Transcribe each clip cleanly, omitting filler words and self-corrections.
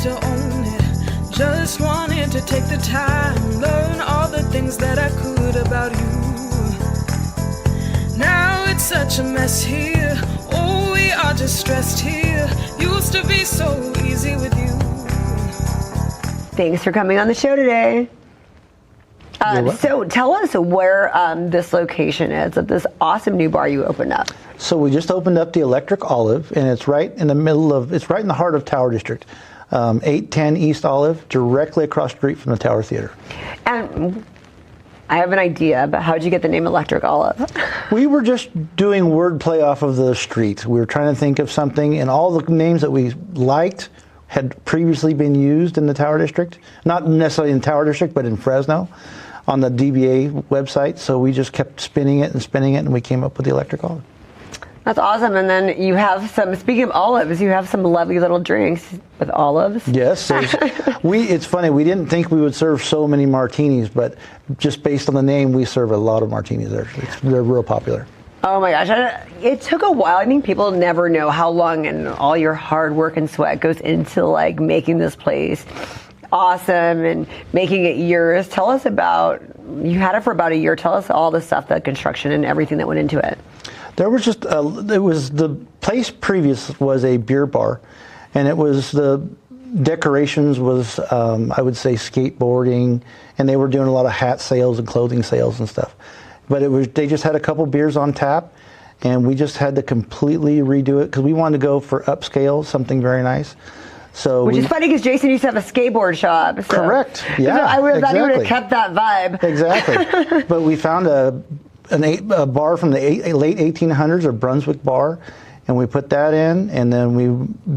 to own it. Just wanted to take the time, learn all the things that I could about you. Now it's such a mess here. Oh, we are just stressed here. Used to be so easy with you. Thanks for coming on the show today. So tell us where this location is at this awesome new bar you opened up. So we just opened up the Electric Olive, and it's right in the middle of, it's right in the heart of Tower District. 810 East Olive, directly across the street from the Tower Theater. And I have an idea, but how'd you get the name Electric Olive? We were just doing wordplay off of the street. We were trying to think of something, and all the names that we liked had previously been used in the Tower District. Not necessarily in Tower District, but in Fresno on the DBA website. So we just kept spinning it, and we came up with the Electric Olive. That's awesome. And then you have some, speaking of olives, you have some lovely little drinks with olives. Yes. It's funny, we didn't think we would serve so many martinis, but just based on the name, we serve a lot of martinis there. They're real popular. Oh my gosh, it took a while. I think people never know how long and all your hard work and sweat goes into like making this place awesome and making it yours. Tell us about, you had it for about a year. Tell us all the stuff, the construction and everything that went into it. There was just, it was, the place previous was a beer bar, and it was, the decorations was, I would say, skateboarding, and they were doing a lot of hat sales and clothing sales and stuff. But it was, they just had a couple beers on tap, and we just had to completely redo it because we wanted to go for upscale, something very nice. So which is funny because Jason used to have a skateboard shop. So. Correct. Yeah. So I would have thought he would have kept that vibe. Exactly. But we found a bar from the late 1800s, a Brunswick bar, and we put that in, and then we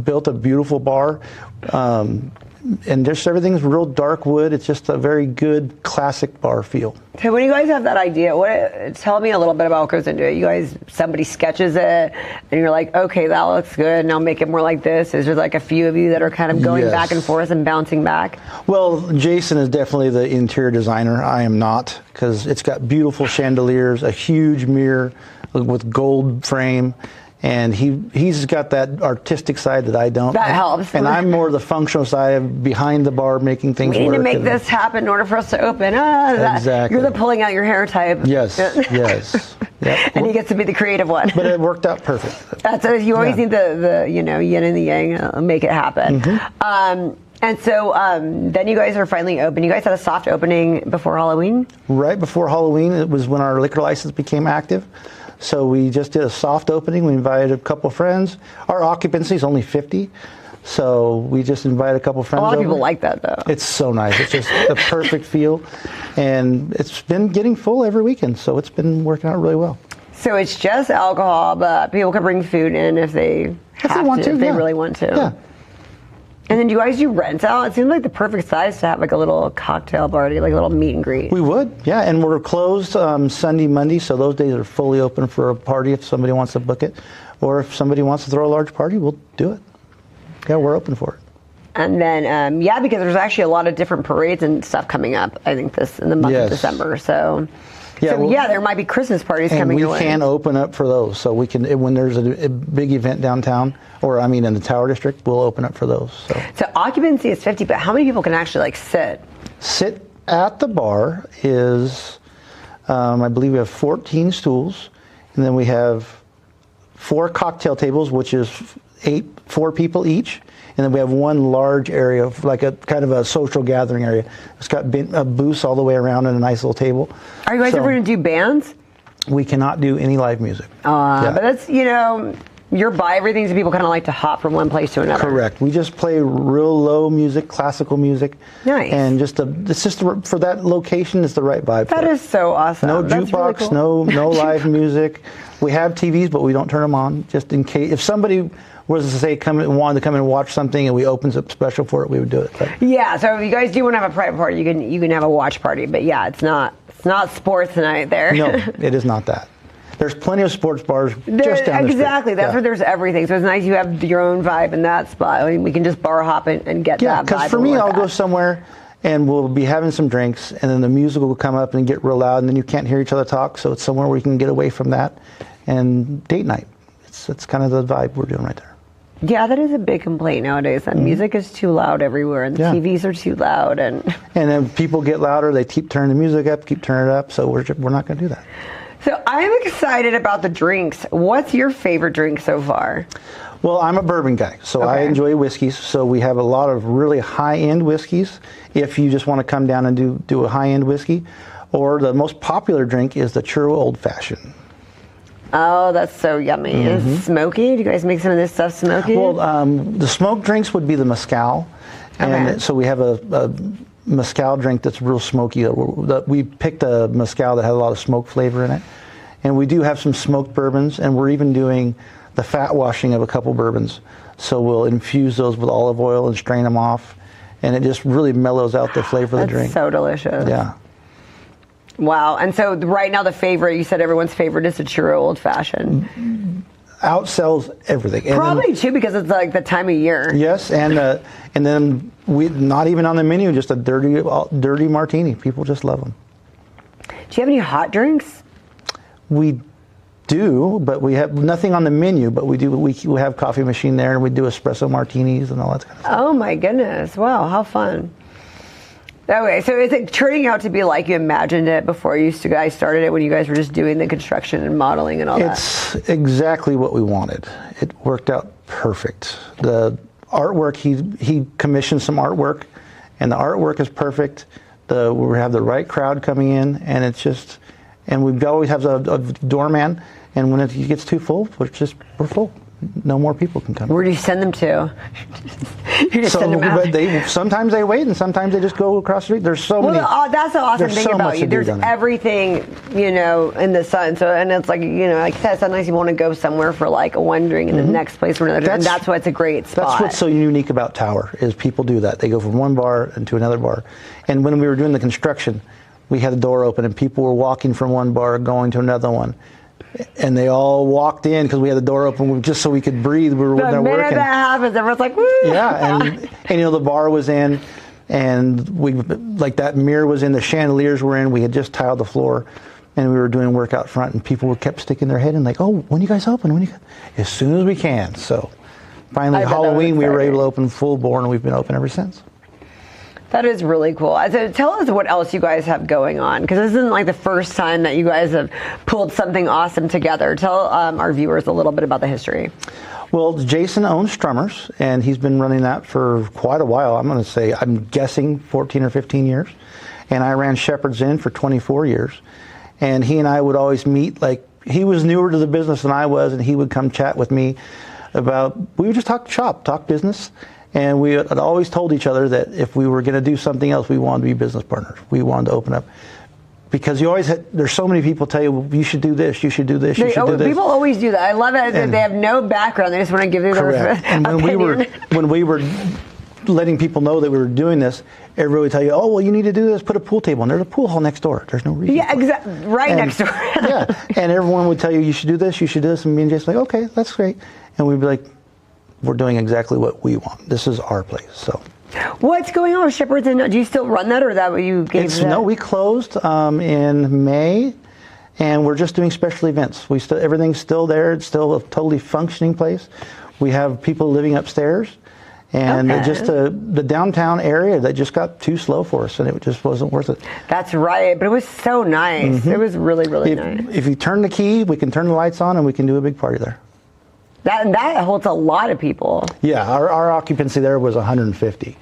built a beautiful bar. And just everything's real dark wood. It's just a very good classic bar feel. So when you guys have that idea, tell me a little bit about what goes into it. You guys, somebody sketches it, and you're like, okay, that looks good, and I'll make it more like this. Is there like a few of you that are kind of going back and forth and bouncing back? Well, Jason is definitely the interior designer. I am not, because it's got beautiful chandeliers, a huge mirror with gold frame. And he's got that artistic side that I don't. That helps. And I'm more the functional side of behind the bar, making things work. We need to make this happen in order for us to open. Exactly. You're the pulling out your hair type. Yes, yes. Yep. And he gets to be the creative one. But it worked out perfect. That's it. You always need the yin and the yang, make it happen. Mm-hmm. And so then you guys are finally open. You guys had a soft opening before Halloween? Right before Halloween. It was when our liquor license became active. So we just did a soft opening. We invited a couple of friends. Our occupancy is only 50. So we just invited a couple of friends. A lot of over. people like that, though. It's so nice. It's just the perfect feel. And it's been getting full every weekend. So it's been working out really well. So it's just alcohol, but people can bring food in if they want to, if they really want to. Yeah. And then do you guys do rents out? It seems like the perfect size to have like a little cocktail party, like a little meet and greet. We would, yeah. And we're closed Sunday, Monday, so those days are fully open for a party if somebody wants to book it. Or if somebody wants to throw a large party, we'll do it. Yeah, we're open for it. And then, because there's actually a lot of different parades and stuff coming up, I think, in the month of December. So... Yeah, there might be Christmas parties coming your way. And we can open up for those. So we can, when there's a big event downtown, or I mean in the Tower District, we'll open up for those. So occupancy is 50, but how many people can actually like sit? Sit at the bar is, I believe we have 14 stools, and then we have 4 cocktail tables, which is 4 people each. And then we have one large area, like a kind of a social gathering area. It's got booths all the way around and a nice little table. Are you guys ever going to do bands? We cannot do any live music. But that's, you're by everything, so people kind of like to hop from one place to another. Correct. We just play real low music, classical music. Nice. And it's just for that location, it's the right vibe. That is so awesome. No jukebox, really cool. no live music. We have TVs, but we don't turn them on, just in case. If somebody was to say wanted to come and watch something and we opened up special for it, we would do it. But. Yeah, so if you guys do want to have a private party, you can have a watch party. But yeah, it's not sports night there. No, it is not that. There's plenty of sports bars just down the street. Exactly, that's where there's everything. So it's nice you have your own vibe in that spot. I mean, we can just bar hop and get that vibe. Yeah, because for me, I'll go somewhere and we'll be having some drinks, and then the music will come up and get real loud, and then you can't hear each other talk. So it's somewhere where you can get away from that and date night. It's kind of the vibe we're doing right there. Yeah, that is a big complaint nowadays. That music is too loud everywhere, and the Yeah. TVs are too loud. And then people get louder, they keep turning the music up, keep turning it up. So we're not going to do that. so I'm excited about the drinks. What's your favorite drink so far? Well, I'm a bourbon guy, so I Okay. enjoy whiskeys. So we have a lot of really high-end whiskeys. If you just want to come down and do a high-end whiskey, or the most popular drink is the Churro Old Fashioned. Oh, that's so yummy. Is it smoky? Do you guys make some of this stuff smoky? Well, the smoked drinks would be the mezcal, and Okay. so we have a mezcal drink that's real smoky. We picked a mezcal that had a lot of smoke flavor in it, and we do have some smoked bourbons, and we're even doing the fat washing of a couple bourbons. So we'll infuse those with olive oil and strain them off, and it just really mellows out the flavor of the that's drink. so delicious. Yeah. Wow. And so right now the favorite, you said everyone's favorite is the Churro Old Fashioned. Outsells everything. And then- Probably too because it's like the time of year. yes, and then we not even on the menu, just a dirty martini. People just love them. Do you have any hot drinks? We do, but we have nothing on the menu. But we have coffee machine there, and we do espresso martinis and all that kind of stuff. Oh my goodness. Wow, how fun. Okay, so is it turning out to be like you imagined it before you guys started it when you guys were just doing the construction and modeling and all that? It's exactly what we wanted. It worked out perfect. The artwork, he commissioned some artwork, and the artwork is perfect. We have the right crowd coming in, and it's just, and we always have a doorman, and when it gets too full, we're full. No more people can come. Where do you send them to? You just send them out. But sometimes they wait, and sometimes they just go across the street. There's so many. Well, that's the awesome there's thing so about much you. to do There's down there. everything, in the sun. So, and it's like, like I said, sometimes you want to go somewhere for like a one drink and the next place for another drink. And that's why it's a great spot. That's what's so unique about Tower is people do that. They go from one bar into another bar. And when we were doing the construction, we had the door open and people were walking from one bar going to another one. And they all walked in because we had the door open just so we could breathe. We were the there minute working. that happens, everyone's like, woo! Yeah, and the bar was in, and we like that mirror was in, the chandeliers were in. We had just tiled the floor, and we were doing work out front, and people kept sticking their head in like, "Oh, when you guys open? As soon as we can." So finally, I bet that was Halloween, we were exciting. able to open full bore, and we've been open ever since. That is really cool. So tell us what else you guys have going on, because this isn't like the first time that you guys have pulled something awesome together. Tell our viewers a little bit about the history. Well, Jason owns Strummers, and he's been running that for quite a while. I'm guessing 14 or 15 years. And I ran Shepherd's Inn for 24 years. And he and I would always meet, like, he was newer to the business than I was, and he would come chat with me we would just talk shop, talk business. And we had always told each other that if we were going to do something else, we wanted to be business partners. We wanted to open up. Because there's so many people tell you, well, you should do this, you should do this, you should do this. People always do that. I love it. And- they have no background. They just want to give you their Correct. And opinion. when we were letting people know that we were doing this, everybody would tell you, oh, well, you need to do this, put a pool table in. There's a pool hall next door. There's no reason. Yeah, for it. exactly. Right And- next door. Yeah, and everyone would tell you should do this, you should do this, and me and Jason were like, okay, that's great. And we'd be like, we're doing exactly what we want. This is our place. So What's going on with Shepherd's Inn? Do you still run that, or is that what you gave? no, we closed in May, and we're just doing special events. Everything's still there. It's still a totally functioning place. We have people living upstairs, and Okay. just the downtown area that just got too slow for us, and it just wasn't worth it. That's right, but it was so nice. It was really, really nice. If you turn the key, we can turn the lights on, and we can do a big party there. That holds a lot of people. Yeah, our occupancy there was 150.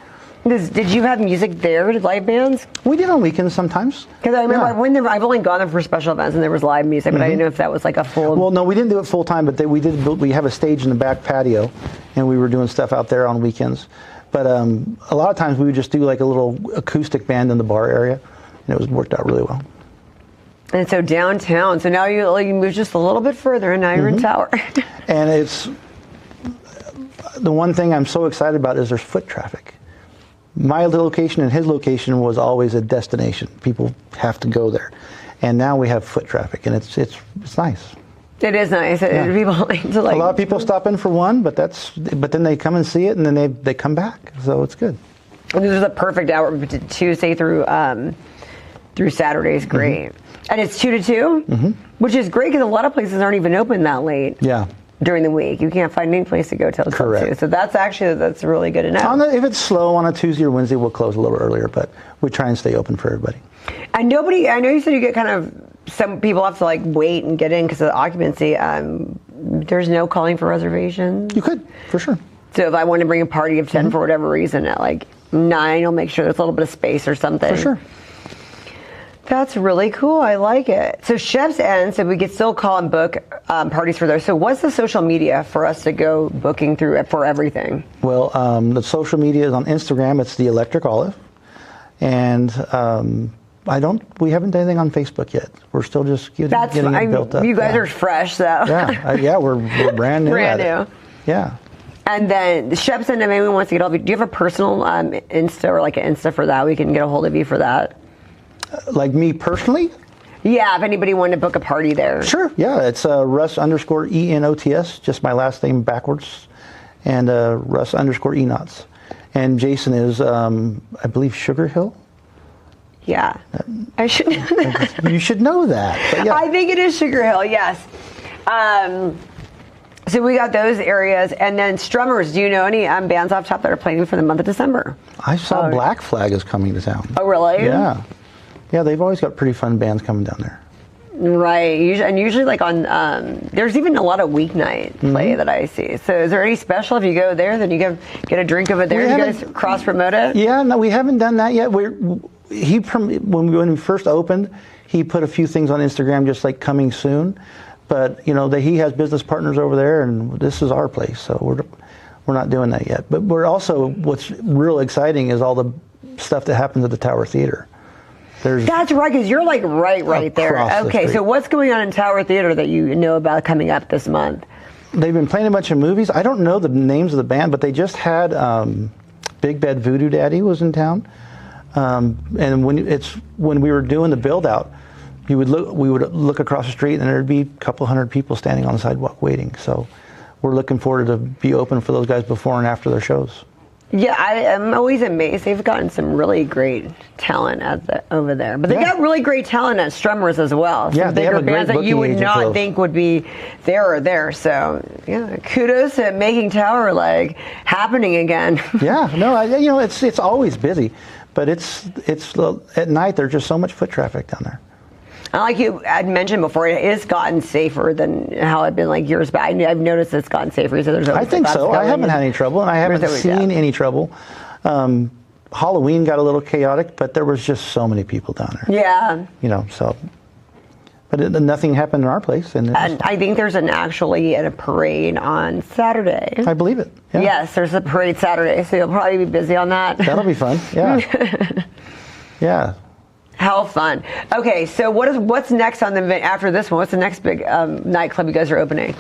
Did you have music there, live bands? We did on weekends sometimes. Because I remember Yeah. I've only gone there for special events and there was live music, but I didn't know if that was like a full. Well, no, we didn't do it full time, but we have a stage in the back patio, and we were doing stuff out there on weekends. But a lot of times we would just do like a little acoustic band in the bar area, and it worked out really well. And so downtown. So now you move just a little bit further, and now you're in Tower. And it's the one thing I'm so excited about is there's foot traffic. My location and his location was always a destination. People have to go there, and now we have foot traffic, and it's nice. It is nice. Yeah. People like to A lot of people stop in for one, but then they come and see it, and then they come back. So it's good. This is a perfect hour. Tuesday through Saturday is great, and it's 2 to 2, which is great because a lot of places aren't even open that late. Yeah. during the week. You can't find any place to go till till Correct. 2. So that's really good to know. If it's slow on a Tuesday or Wednesday, we'll close a little earlier, but we try and stay open for everybody. And nobody, I know you said you get kind of, some people have to like wait and get in because of the occupancy. There's no calling for reservations. You could, for sure. So if I want to bring a party of 10 Mm-hmm. for whatever reason at like 9, I'll make sure there's a little bit of space or something. For sure. That's really cool. I like it. So Chef's End, so we could still call and book parties for those. So what's the social media for us to go booking through for everything? Well, the social media is on Instagram. It's the Electric Olive, and we haven't done anything on Facebook yet. We're still just getting it built up. You guys Yeah. are fresh, though. Yeah, we're brand new. Brand at new. it. Yeah. And then the Chef's End, if anyone wants to get all of you, do you have a personal Insta or like an Insta for that? We can get a hold of you for that. Like me personally? Yeah, if anybody wanted to book a party there. Sure. Yeah, it's Russ_ENOTS, just my last name backwards, and Russ_Enots. And Jason is, I believe, Sugar Hill. Yeah, I should know that. You should know that. But yeah. I think it is Sugar Hill, yes. So we got those areas. And then Strummers, do you know any bands off top that are playing for the month of December? I saw Black Flag is coming to town. Oh, really? Yeah. Yeah, they've always got pretty fun bands coming down there. Right. Usually like on, there's even a lot of weeknight play that I see. So is there any special if you go there, then you get a drink over there? You guys cross promote it? Yeah, no, we haven't done that yet. When we first opened, he put a few things on Instagram just like coming soon. But, he has business partners over there, and this is our place, so we're not doing that yet. But we're also, what's real exciting is all the stuff that happens at the Tower Theater. That's right, because you're like right there. Okay, so what's going on in Tower Theater that you know about coming up this month? They've been playing a bunch of movies. I don't know the names of the band, but they just had Big Bad Voodoo Daddy was in town. And when we were doing the build out, we would look across the street and there'd be a couple hundred people standing on the sidewalk waiting. So we're looking forward to be open for those guys before and after their shows. Yeah, I am always amazed. They've gotten some really great talent over there. But they got really great talent at Strummers as well. Some they have bigger a great bands that you booking would agent not think would be there or there. So, yeah, kudos to making Tower like happening again. Yeah, no, it's always busy, but it's at night there's just so much foot traffic down there. And like you had mentioned before, it has gotten safer than how it had been like years back. I've noticed it's gotten safer. So there's I think so. I haven't had any trouble, and I haven't seen any trouble. Halloween got a little chaotic, but there was just so many people down there. Yeah. But nothing happened in our place. And I think there's a parade on Saturday. I believe it. Yeah. Yes, there's a parade Saturday, so you'll probably be busy on that. That'll be fun. Yeah. Yeah. How fun. Okay, so what's next on the after this one? What's the next big nightclub you guys are opening?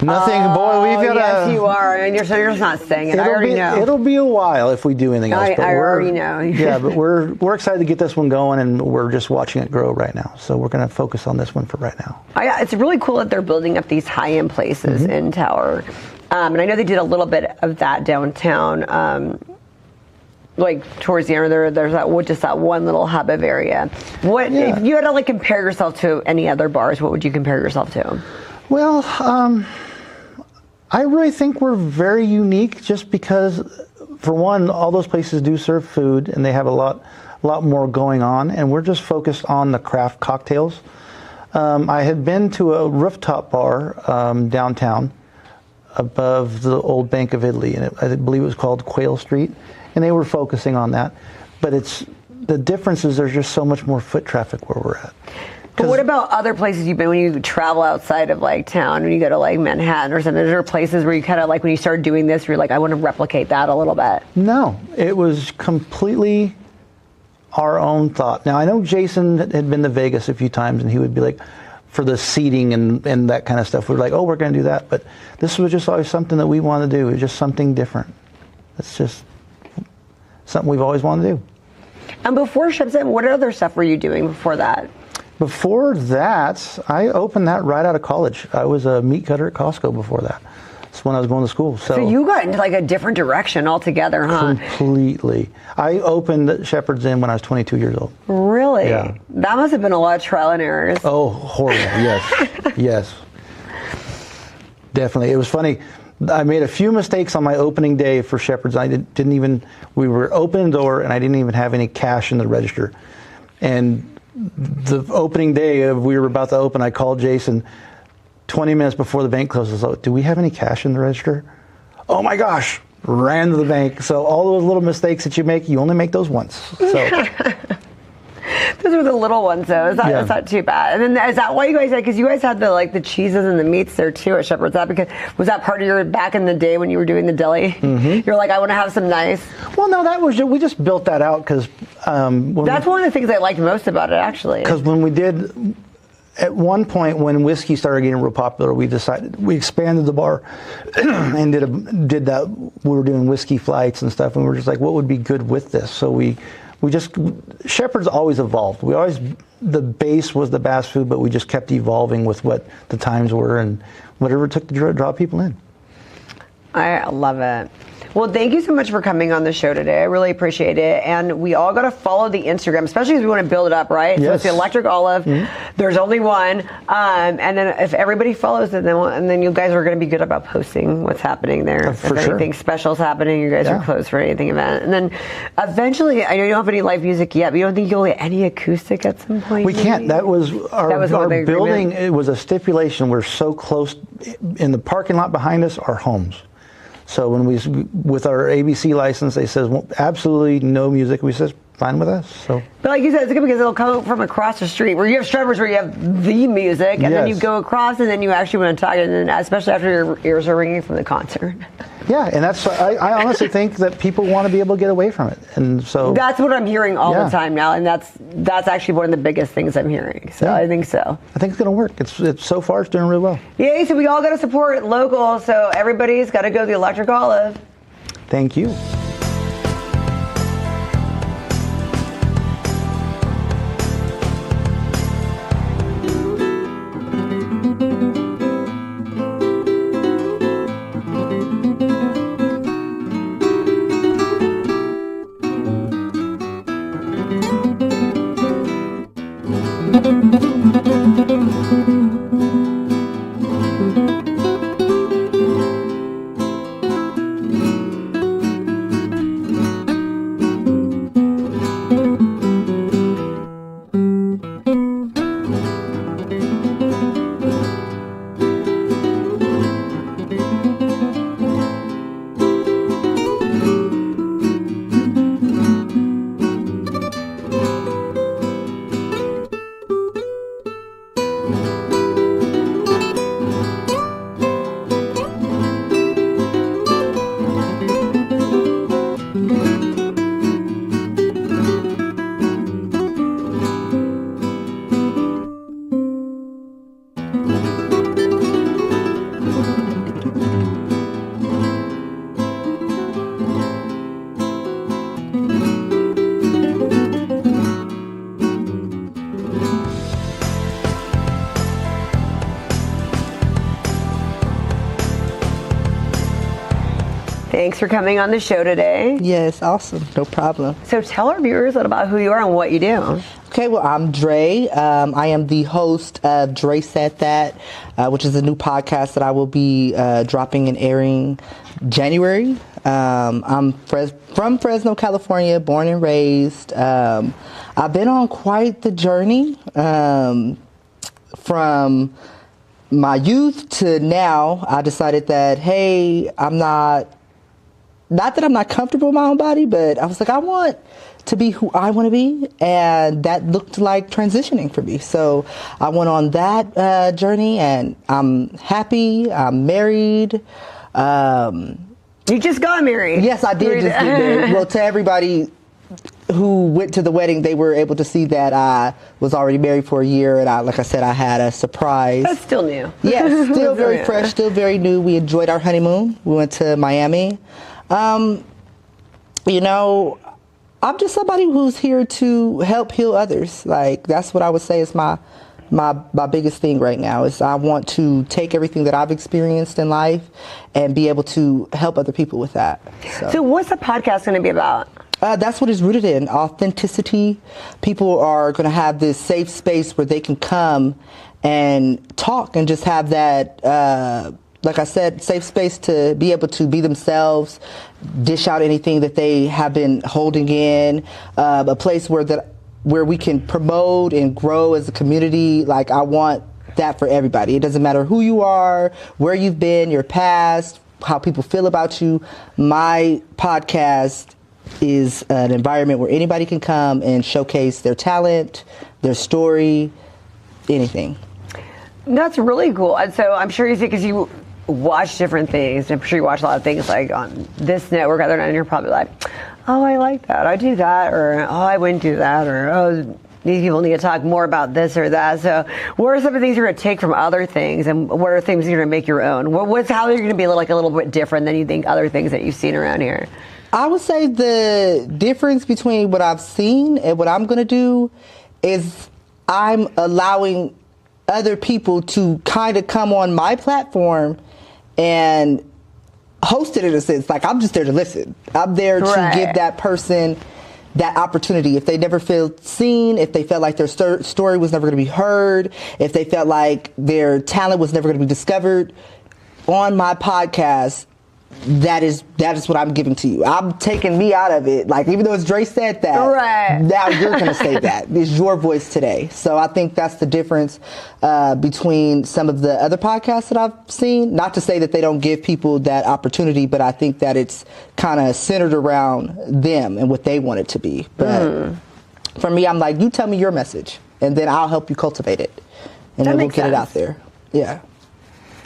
Nothing, boy. We've got yes, you are, and you're just not saying it. I already know. It'll be a while if we do anything else. I already know. Yeah, but we're excited to get this one going, and we're just watching it grow right now. So we're going to focus on this one for right now. Yeah, it's really cool that they're building up these high-end places in Tower, and I know they did a little bit of that downtown. Like towards the end, there's that one little hub of area. If you had to like compare yourself to any other bars, what would you compare yourself to? Well, I really think we're very unique, just because, for one, all those places do serve food, and they have a lot more going on, and we're just focused on the craft cocktails. I had been to a rooftop bar downtown, above the old Bank of Italy, and I believe it was called Quail Street. And they were focusing on that, but the difference is there's just so much more foot traffic where we're at. But what about other places you've been when you travel outside of like town, when you go to like Manhattan or something? Is there places where you kind of like when you started doing this, you're like, I want to replicate that a little bit? No, it was completely our own thought. Now I know Jason had been to Vegas a few times, and he would be like, for the seating and that kind of stuff, we're like, oh, we're going to do that. But this was just always something that we wanted to do. It was just something different. It's just something we've always wanted to do. And before Chef's End, what other stuff were you doing before that? Before that, I opened that right out of college. I was a meat cutter at Costco before that. That's when I was going to school. So you got into like a different direction altogether, huh? Completely. I opened Shepherd's Inn when I was 22 years old. Really? Yeah. That must have been a lot of trial and errors. Oh, horrible. Yes. Yes. Definitely. It was funny. I made a few mistakes on my opening day for Shepherd's. We were opening the door and I didn't even have any cash in the register. And the opening day, we were about to open, I called Jason 20 minutes before the bank closes. So, do we have any cash in the register? Oh my gosh, ran to the bank. So all those little mistakes that you make, you only make those once. So. Those are the little ones, though. It's not too bad. And then is that why you guys had? Because you guys had the cheeses and the meats there too at Shepherd's. Was that part of your back in the day when you were doing the deli? Mm-hmm. You're like, I want to have some nice. Well, no, we just built that out because that's one of the things I liked most about it, actually. Because when we did, at one point when whiskey started getting real popular, we expanded the bar and did that. We were doing whiskey flights and stuff, and we were just like, what would be good with this? So we Shepherd's always evolved. The base was the Bass food, but we just kept evolving with what the times were and whatever it took to draw people in. I love it. Well, thank you so much for coming on the show today. I really appreciate it. And we all got to follow the Instagram, especially as we want to build it up, right? Yes. So it's the Electric Olive. Mm-hmm. There's only one. And then if everybody follows it, then you guys are going to be good about posting what's happening there. If anything special is happening, you guys are closed for anything event. And then eventually, I know you don't have any live music yet, but you don't think you'll get any acoustic at some point? We can't. That was our building. It was a stipulation. We're so close. In the parking lot behind us are homes. So with our ABC license, they says absolutely no music. We says fine with us. So, but like you said, it's good because it'll come from across the street. Where you have Shepherd's, where you have the music, and then you go across, and then you actually want to talk, and then especially after your ears are ringing from the concert. Yeah, and I honestly think that people want to be able to get away from it, and so that's what I'm hearing all the time now, and that's actually one of the biggest things I'm hearing. So I think so. I think it's going to work. It's so far it's doing really well. Yeah, so we all got to support local. So everybody's got to go to the Electric Olive. Thank you. Thanks for coming on the show today. Yes, awesome. No problem. So tell our viewers a little about who you are and what you do. Okay, well, I'm Dre. I am the host of Dre Said That, which is a new podcast that I will be dropping and airing January. I'm from Fresno, California, born and raised. I've been on quite the journey from my youth to now. I decided that, hey, I'm not that I'm not comfortable in my own body, but I was like, I want to be who I want to be, and that looked like transitioning for me. So I went on that journey, and I'm happy. I'm married. You just got married. Yes, I did just get married. Well, to everybody who went to the wedding, they were able to see that I was already married for a year, and like I said, I had a surprise. That's still new. Yes, still very fresh, still very new. We enjoyed our honeymoon. We went to Miami. You know, I'm just somebody who's here to help heal others. Like, that's what I would say is my biggest thing right now is I want to take everything that I've experienced in life and be able to help other people with that. So what's the podcast going to be about? That's what it's rooted in, authenticity. People are going to have this safe space where they can come and talk and just have that like I said, safe space to be able to be themselves, dish out anything that they have been holding in, a place where we can promote and grow as a community. Like, I want that for everybody. It doesn't matter who you are, where you've been, your past, how people feel about you. My podcast is an environment where anybody can come and showcase their talent, their story, anything. That's really cool. And so I'm sure you see, because you watch different things. I'm sure you watch a lot of things like on this network, other than you're probably like, oh, I like that. I do that, or oh, I wouldn't do that, or oh, these people need to talk more about this or that. So what are some of the things you're going to take from other things, and what are things you're going to make your own? How are you going to be like a little bit different than you think other things that you've seen around here? I would say the difference between what I've seen and what I'm going to do is I'm allowing other people to kind of come on my platform and host it in a sense. Like, I'm just there to listen. I'm there to give that person that opportunity. If they never feel seen, if they felt like their story was never going to be heard, if they felt like their talent was never going to be discovered, on my podcast, that is what I'm giving to you. I'm taking me out of it. Like, even though Dre said that, now you're going to say that. It's your voice today. So I think that's the difference between some of the other podcasts that I've seen. Not to say that they don't give people that opportunity, but I think that it's kind of centered around them and what they want it to be. But for me, I'm like, you tell me your message, and then I'll help you cultivate it. And then we'll get it out there. Yeah.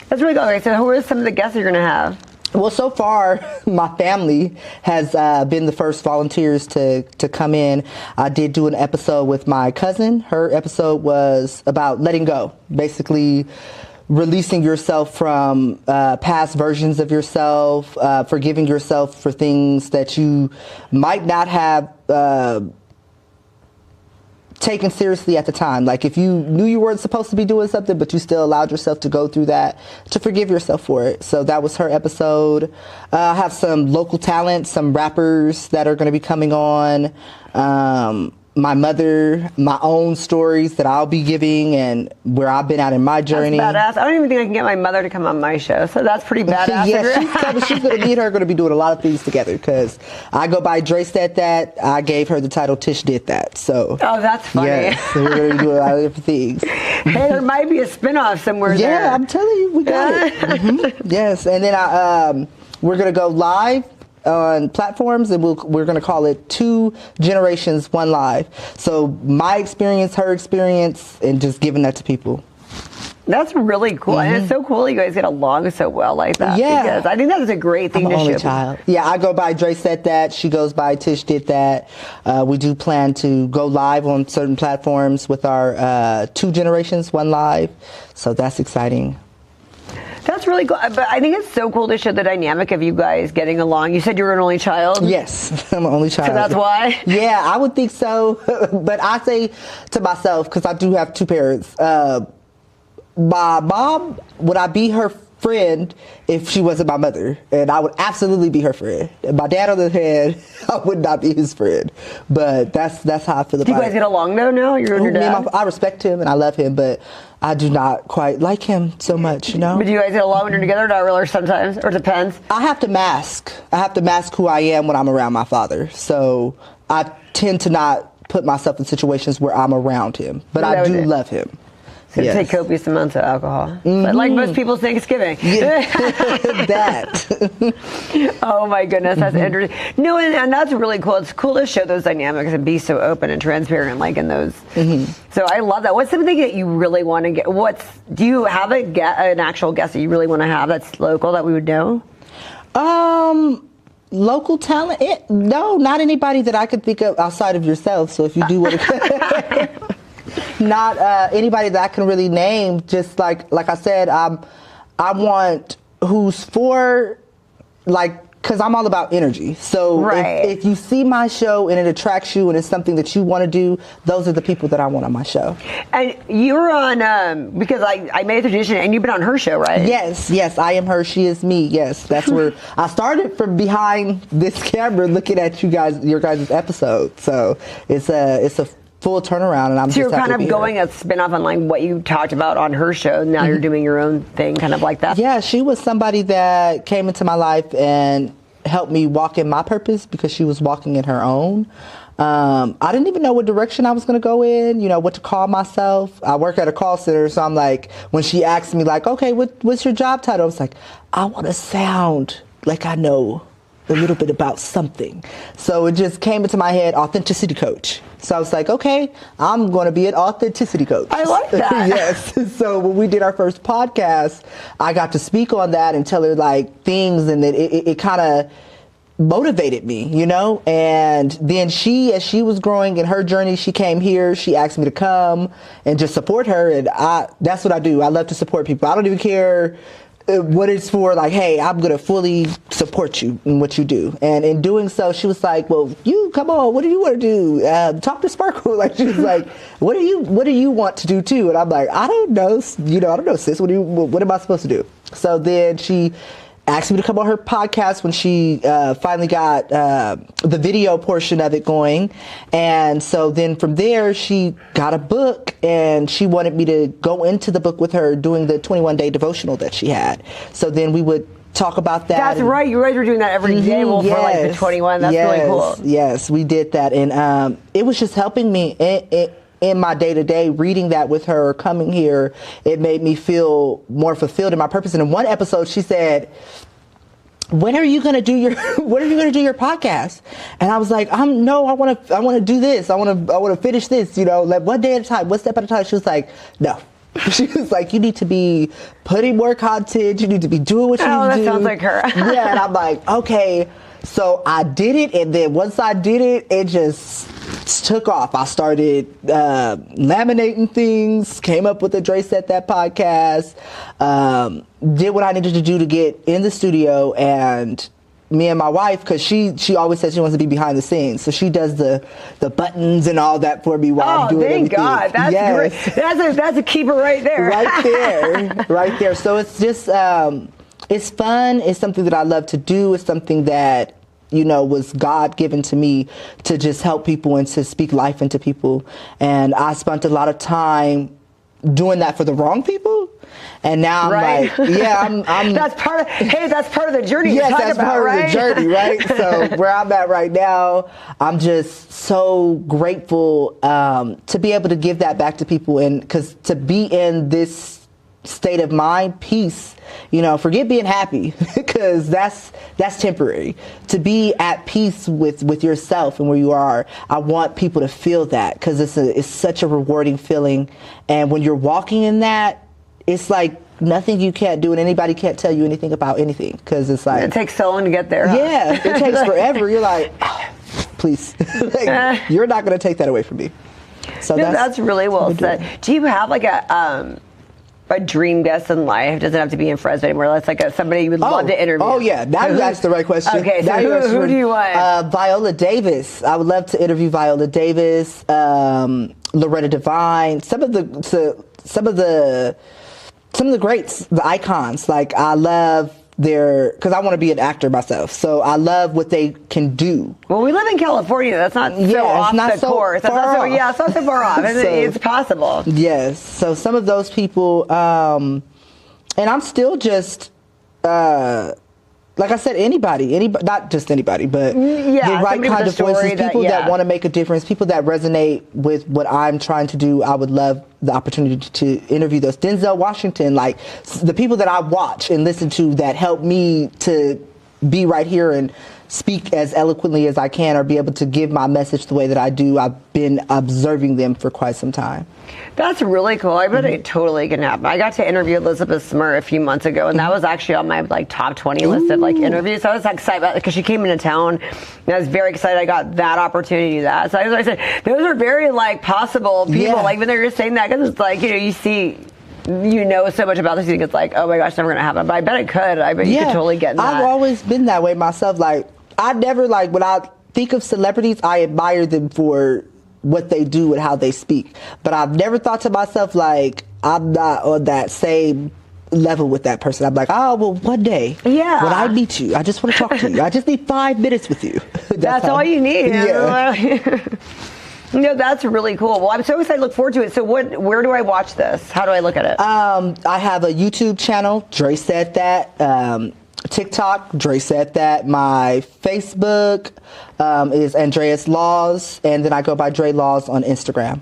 That's really good. Okay, so who are some of the guests you're going to have? Well, so far, my family has been the first volunteers to come in. I did do an episode with my cousin. Her episode was about letting go, basically releasing yourself from past versions of yourself, forgiving yourself for things that you might not have taken seriously at the time. Like, if you knew you weren't supposed to be doing something, but you still allowed yourself to go through that, to forgive yourself for it. So that was her episode. I have some local talent, some rappers that are going to be coming on. My mother, my own stories that I'll be giving, and where I've been at in my journey. That's badass. I don't even think I can get my mother to come on my show, so that's pretty badass. Yeah, she's going to, me and her are going to be doing a lot of things together, because I go by Dre Said That. I gave her the title Tish Did That. So. Oh, that's funny. Yeah, so we're going to be doing a lot of different things. Hey, there might be a spinoff somewhere there. Yeah, I'm telling you, we got it. Yes, and then we're going to go live on platforms, and we're going to call it 2 Generations, 1 Live. So my experience, her experience, and just giving that to people. That's really cool. And it's so cool you guys get along so well like that. Yeah. Because I think that is a great thing I'm to an only show. Child. Yeah, I go by Dre Said That. She goes by Tish Did That. We do plan to go live on certain platforms with our 2 Generations, 1 Live. So that's exciting. That's really cool. But I think it's so cool to show the dynamic of you guys getting along. You said you were an only child? Yes, I'm an only child. So that's why? Yeah, I would think so. But I say to myself, because I do have 2 parents, my mom, would I be her friend if she wasn't my mother? And I would absolutely be her friend. And my dad, on the other hand, I would not be his friend. But that's how I feel about it. Do you guys get along though now? You and your dad? I respect him and I love him, but I do not quite like him so much, you know? But do you guys get along when you're together? Not really, or sometimes? Or it depends? I have to mask. I have to mask who I am when I'm around my father. So I tend to not put myself in situations where I'm around him. But I do love him. So yes. Take copious amounts of alcohol. But like most people's Thanksgiving. Yeah. That. Oh my goodness, that's interesting. No, and that's really cool. It's cool to show those dynamics and be so open and transparent, like in those. So I love that. What's something that you really want to get? Do you have an actual guest that you really want to have that's local that we would know? Local talent? No, not anybody that I could think of outside of yourself. So if you do want to. Not anybody that I can really name. Just like I said, I want who's for, like, because I'm all about energy. So if you see my show and it attracts you and it's something that you want to do, those are the people that I want on my show. And you're on, because I made a tradition, and you've been on her show, right? Yes, I am her, she is me. Yes, that's where I started, from behind this camera looking at your guys' episode. So it's a full turnaround, and I'm So you're just happy kind to of be going here. a spin-off on like what you talked about on her show. Now you're doing your own thing, kind of like that. Yeah, she was somebody that came into my life and helped me walk in my purpose because she was walking in her own. I didn't even know what direction I was going to go in, you know, what to call myself. I work at a call center, so I'm like, when she asked me like, okay, what's your job title? I was like, I want to sound like I know a little bit about something. So it just came into my head, authenticity coach. So I was like, okay, I'm going to be an authenticity coach. I like that. Yes. So when we did our first podcast, I got to speak on that and tell her like things, and that it kind of motivated me, you know. And then as she was growing in her journey, she came here, she asked me to come and just support her, and that's what I do. I love to support people. I don't even care what it's for. Like, hey, I'm gonna fully support you in what you do. And in doing so, she was like, well, you come on, what do you want to do? Talk to Sparkle. Like, she was like, what do you want to do too? And I'm like, I don't know, I don't know, sis, what am I supposed to do? So then she asked me to come on her podcast when she finally got the video portion of it going. And so then from there, she got a book, and she wanted me to go into the book with her doing the 21-day devotional that she had. So then we would talk about that. That's right. You guys were doing that every day. Well, for like the 21. That's really cool. Yes, we did that. And it was just helping me in my day-to-day. Reading that with her, coming here, it made me feel more fulfilled in my purpose. And in one episode, she said, when are you going to do your podcast? And I was like, I want to do this. I want to finish this, you know, like one day at a time, one step at a time. She was like, no. She was like, you need to be putting more content. You need to be doing what you need to do. That sounds like her. Yeah. And I'm like, okay. So I did it, and then once I did it, it just took off. I started laminating things, came up with a Dre Said That podcast, did what I needed to do to get in the studio, and me and my wife, because she always says she wants to be behind the scenes, so she does the buttons and all that for me while I'm doing everything. Thank God. That's great. That's a keeper right there. Right there. So it's just it's fun. It's something that I love to do. It's something that, you know, was God given to me to just help people and to speak life into people. And I spent a lot of time doing that for the wrong people. And now I'm like, yeah, I'm that's part of the journey. Yes, that's part of the journey, right? So where I'm at right now, I'm just so grateful to be able to give that back to people, and because to be in this state of mind, peace, you know, forget being happy, because that's temporary. To be at peace with yourself and where you are, I want people to feel that, because it's such a rewarding feeling. And when you're walking in that, it's like nothing you can't do, and anybody can't tell you anything about anything, because it's like, it takes so long to get there. Yeah, it takes forever. You're like, please, like, you're not going to take that away from me. So that's really well said. Do you have like a dream guest in life? Doesn't have to be in Fresno anymore. That's like somebody you would love to interview. Oh yeah, now you asked the right question. Okay, so who do you want? Viola Davis. I would love to interview Viola Davis, Loretta Devine, some of the greats, the icons. Like, I love because I want to be an actor myself, so I love what they can do. Well, we live in California. That's not so off the course. It's not so far off. It's possible. Yes. So some of those people, and I'm still just, like I said, anybody, not just anybody, but the right kind of voices, people that want to make a difference, people that resonate with what I'm trying to do. I would love the opportunity to interview those. Denzel Washington, like the people that I watch and listen to that help me to be right here and speak as eloquently as I can, or be able to give my message the way that I do. I've been observing them for quite some time. That's really cool. I bet it totally can happen. I got to interview Elizabeth Smur a few months ago, and that was actually on my like top 20 list of like interviews. So I was excited about it because she came into town, and I was very excited I got that opportunity to do that. So I said, those are very like possible people. Yeah. Like when they're just saying that, because it's like, you know, you see, you know so much about this, you think it's like, oh my gosh, never gonna happen. But I bet it could. I bet you could totally get in that. I've always been that way myself. Like, I never, like, when I think of celebrities, I admire them for what they do and how they speak. But I've never thought to myself, like, I'm not on that same level with that person. I'm like, oh, well, one day when I meet you, I just want to talk to you. I just need 5 minutes with you. That's all you need. Yeah. No, that's really cool. Well, I'm so excited to look forward to it. So where do I watch this? How do I look at it? I have a YouTube channel, Dre Said That. TikTok, Dre Said That. My Facebook is Andreas Laws, and then I go by Dre Laws on Instagram.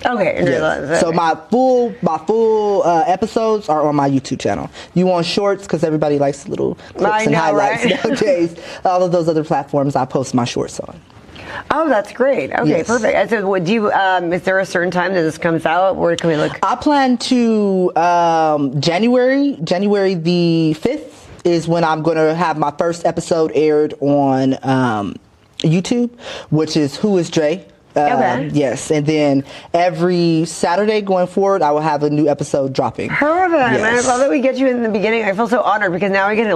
Okay. Yes. So my full episodes are on my YouTube channel. You want shorts because everybody likes little clips and highlights nowadays. All of those other platforms I post my shorts on. Oh, that's great. Okay, Yes. perfect. And so, do you? Is there a certain time that this comes out? Where can we look? I plan to January the 5th is when I'm going to have my first episode aired on YouTube, which is Who is Dre? Okay. Yes, and then every Saturday going forward, I will have a new episode dropping. Perfect. Yes. I love that we get you in the beginning. I feel so honored because now we can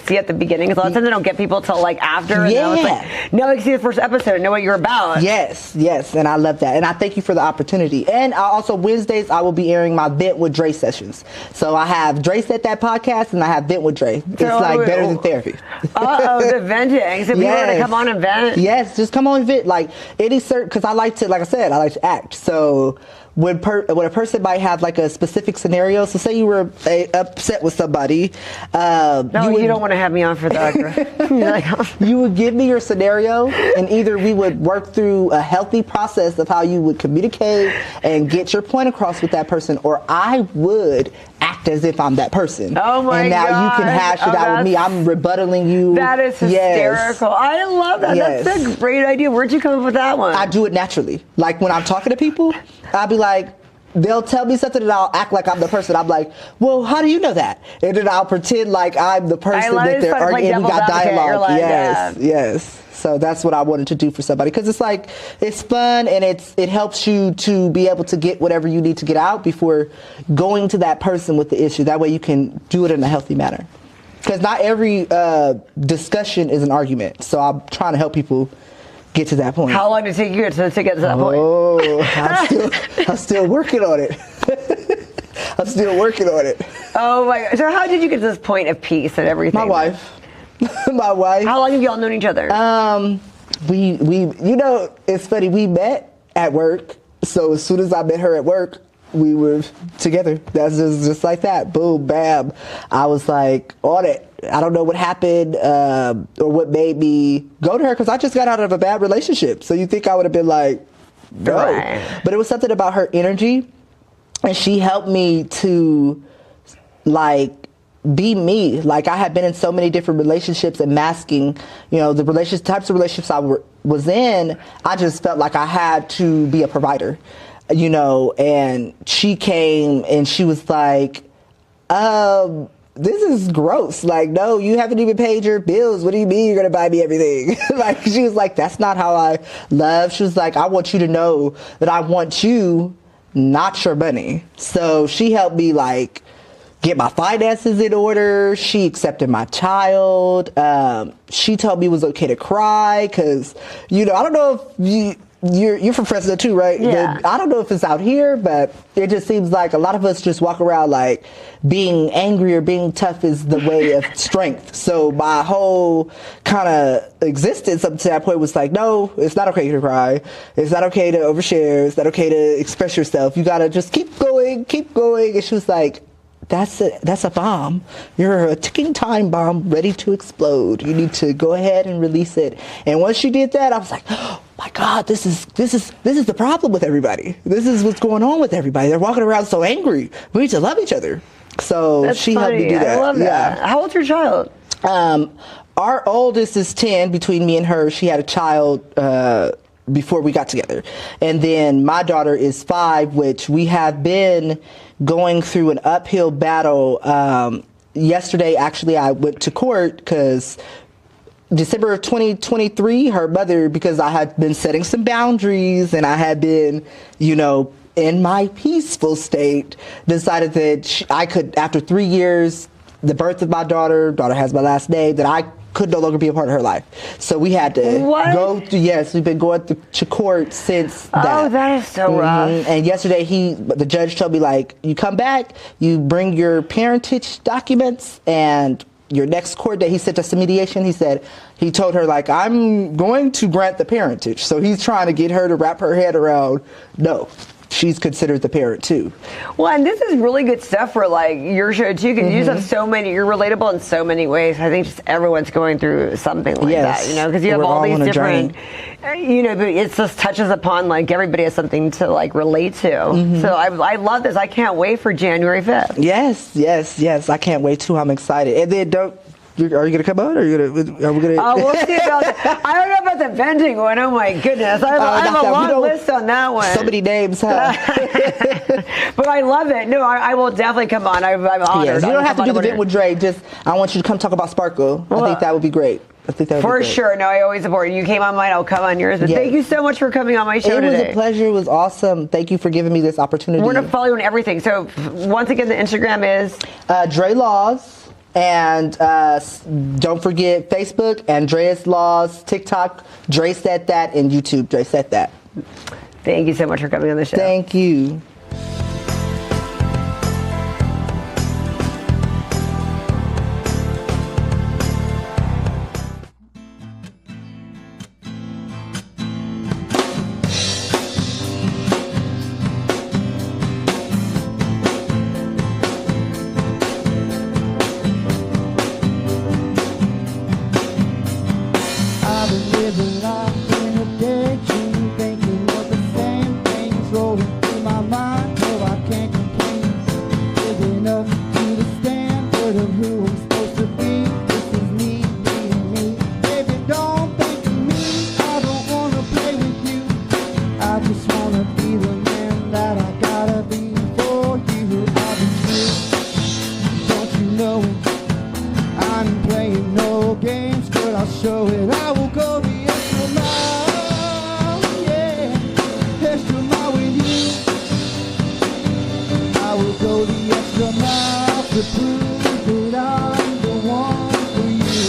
see at the beginning. Because a lot of times I don't get people till after. And now it's now I can see the first episode and know what you're about. Yes, and I love that. And I thank you for the opportunity. And also Wednesdays, I will be airing my Vent with Dre sessions. So I have Dre Said That podcast and I have Vent with Dre. It's better than therapy. The venting. So people want to come on and vent. Yes, just come on and vent. Like any certain, because I like to act. So when a person might have a specific scenario, so say you were upset with somebody. You don't want to have me on for that. You would give me your scenario, and either we would work through a healthy process of how you would communicate and get your point across with that person, or I would act as if I'm that person. Oh my And now God. you can hash it out with me. I'm rebuttaling you. That is hysterical. Yes. I love that. Yes. That's a great idea. Where'd you come up with that one? I do it naturally. Like when I'm talking to people, I'll be like, they'll tell me something and I'll act like I'm the person. I'm like, well, how do you know that? And then I'll pretend like I'm the person that they're arguing. And we got dialogue. Yes. So that's what I wanted to do for somebody, because it's fun and it helps you to be able to get whatever you need to get out before going to that person with the issue. That way you can do it in a healthy manner. Because not every discussion is an argument. So I'm trying to help people get to that point. How long did it take you to get to that point? Oh, I'm still working on it. I'm still working on it. Oh my God. So how did you get to this point of peace and everything? My wife. My wife. How long have y'all known each other? We it's funny, we met at work. So as soon as I met her at work, we were together. That's just like that. Boom, bam. I was like on it. I don't know what happened or what made me go to her, because I just got out of a bad relationship. So you think I would have been like, no. Right. But it was something about her energy, and she helped me to be me. Like I had been in so many different relationships and masking, the types of relationships I was in. I just felt like I had to be a provider, and she came and she was like, this is gross. Like, no, you haven't even paid your bills. What do you mean you're going to buy me everything? She was like, that's not how I love. She was like, I want you to know that I want you, not your money. So she helped me get my finances in order. She accepted my child. She told me it was okay to cry because, I don't know if you're from Fresno too, right? Yeah. I don't know if it's out here, but it just seems like a lot of us just walk around being angry or being tough is the way of strength. So my whole kind of existence up to that point was no, it's not okay to cry. It's not okay to overshare. It's not okay to express yourself. You got to just keep going. And she was like, that's a bomb. You're a ticking time bomb ready to explode. You need to go ahead and release it. And once she did that, I was like, oh my God, this is the problem with everybody. This is what's going on with everybody. They're walking around so angry. We need to love each other. So she helped me do that. I love that. Yeah. How old's your child? Our oldest is 10. Between me and her, she had a child before we got together. And then my daughter is 5, which we have been going through an uphill battle. Yesterday, actually, I went to court because December of 2023, her mother, because I had been setting some boundaries and I had been, in my peaceful state, decided that I could, after 3 years, the birth of my daughter has my last name, that I could no longer be a part of her life. So we had to go through, yes, we've been going to court since that. Oh, that is so rough. And yesterday the judge told me, you come back, you bring your parentage documents, and your next court date, he sent us to mediation. He said, he told her, like, I'm going to grant the parentage. So he's trying to get her to wrap her head around, no, she's considered the parent too. Well, and this is really good stuff for like your show too, because you just have so many, you're relatable in so many ways. I think just everyone's going through something like that, you know, because you have We're all all these on a different, you know, but it just touches upon like everybody has something to like relate to. So I love this. I can't wait for January 5th. Yes. I can't wait too. I'm excited. And then are you going to come out? Or are we going to? We'll see about that. I don't know about the vending one. Oh my goodness. I have a long list on that one. So many names, huh? But I love it. No, I will definitely come on. I'm honored. Yes, you don't have to do the event with Dre. Just, I want you to come talk about Sparkle. I think that would be great. I think that would be For great. sure. No, I always support you. You came on mine, I'll come on yours. But Yes. thank you so much for coming on my show today. It was a pleasure. It was awesome. Thank you for giving me this opportunity. We're going to follow you on everything. So once again, the Instagram is? Dre Laws. And don't forget Facebook, Andreas Laws, TikTok, Dre Said That, and YouTube, Dre Said That. Thank you so much for coming on the show. Thank you. I've been living life in a daydream, thinking of the same things rolling through my mind. So I can't complain, living up to the standard of who I'm supposed to be. This is me being me. Baby, don't think of me. I don't wanna play with you. I just wanna be the man that I gotta be for you. I'll be true. Don't you know it? I'm playing no games, but I'll show it. I will go the extra mile, yeah, extra mile with you. I will go the extra mile to prove that I'm the one for you.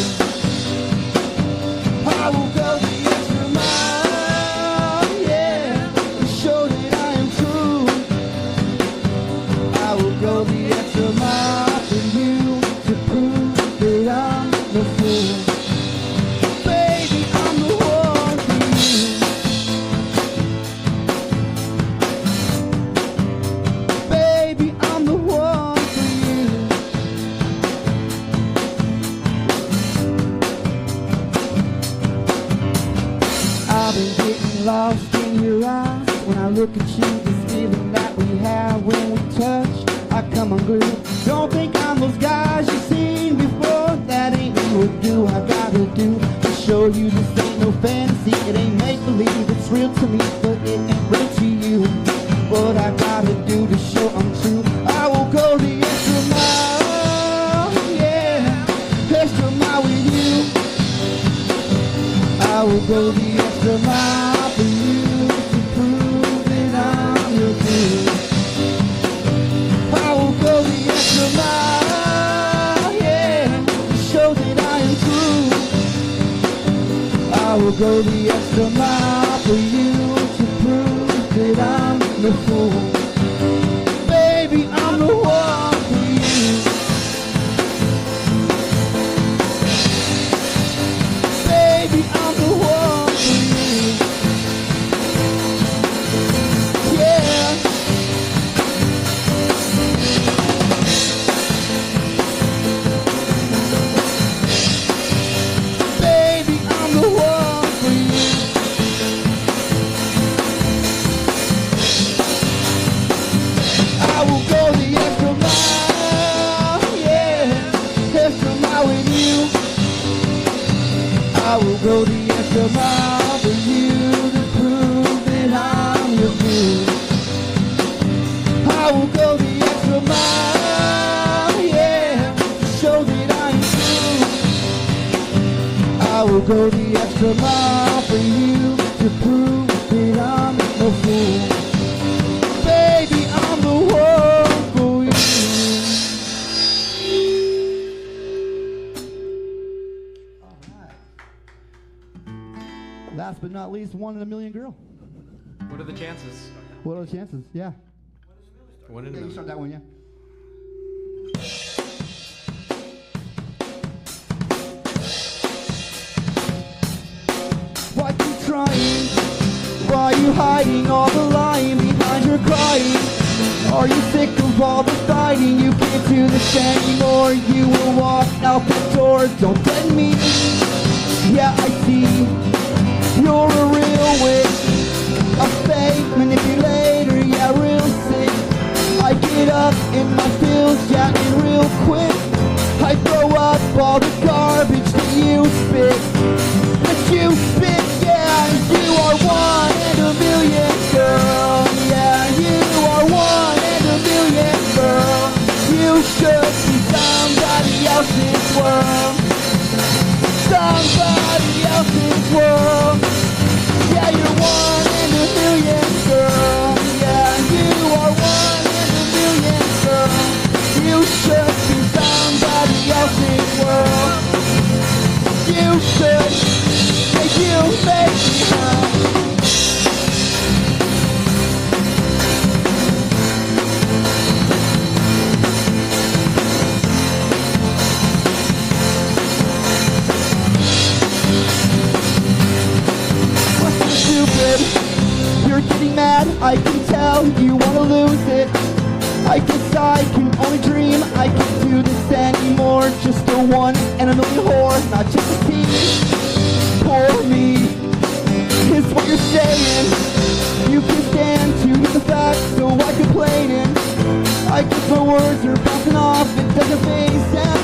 I will go the extra mile, yeah, to show that I am true. I will go the extra mile for you to prove that I'm the fool. Baby, I'm the one for you. Baby, I'm the one for you. I've been getting lost in your eyes when I look at you. This feeling that we have when we touch, I come unglued. Don't think I'm those guys you've seen before. That ain't me. What do I gotta do to show you this ain't no fantasy? It ain't make believe. It's real to me, but it ain't real to you. What I gotta do to show I'm true? I will go the extra mile, yeah, extra mile with you. I will go the extra mile for you to prove that I'm your dude. I will go the extra mile, yeah, to show that I am true. I will go the extra mile for you to prove that I'm the fool. Baby, I'm the one for you. Baby, I'm the one for you. Yeah. Baby, I'm the one for you. I will go the extra mile, yeah, extra mile with you. I will go the extra mile for you to prove that I'm your dude. I will go the extra mile, yeah, to show that I'm true. I will go the extra mile for you to prove that I'm no fool. Baby, I'm the one for you. Last but not least, 1 in a million girl. What are the chances? What are the chances? Yeah. One in a Yeah, you million. start that one, yeah. you hiding all the lying behind your crying? Are you sick of all the fighting? You can't do this anymore. You will walk out the door. Don't let me. Yeah, I see. You're a real witch, a fake manipulator. Yeah, real sick. I get up in my feels, yeah, and real quick. I throw up all the garbage that you spit. That you spit, yeah. You are one in a million, girl. Yeah, you are one in a million, girl. You should be somebody else's world. Somebody else's world. Yeah, you're one in a million, girl. Yeah, you are one in a million, girl. You should be somebody else's world. You should, yeah, you make me high. Stupid, you're getting mad, I can tell you wanna lose it. I guess I can only dream, I can't do this anymore. Just a one in a million whore, not just a piece. Poor me, is what you're saying. You can stand to hear the facts, so why complaining? I guess my words are bouncing off, it doesn't faze them.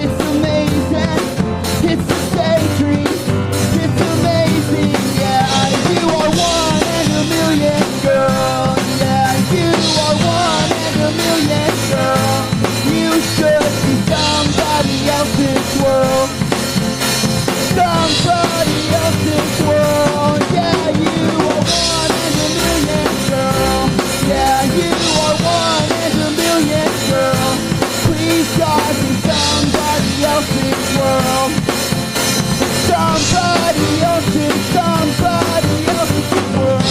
It's amazing, it's a daydream, it's amazing, yeah. You are one in a million, girl, yeah. You are one in a million, girl. You should be somebody else's world. Somebody else's world, yeah. You are one in a million, girl. Yeah, you are one in a million, girl. Please God, be somebody else's world. Somebody else's world.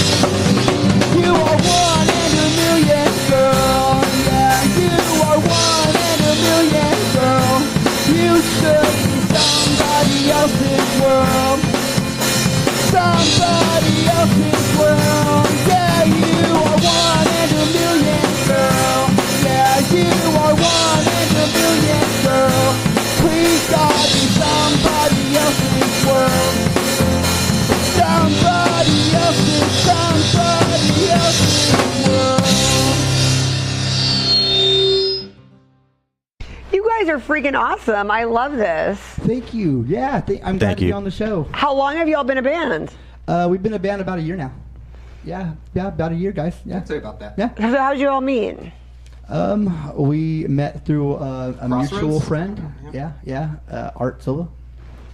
You are one in a million, girl. Yeah, you are one in a million, girl. You should be somebody else's world. Somebody else's world. Yeah, you are one in a million, girl. Yeah, you are one in a million, girl. Please God, be somebody else's world. Somebody else's world. You guys are freaking awesome. I love this. Thank you. Yeah, I'm glad to be you. on the show. How long have y'all been a band? We've been a band about a year now. Yeah, about a year, guys. Yeah. I'd say about that. Yeah. So how'd you all meet? We met through a mutual Crossroads? friend. Yeah. Art Silva.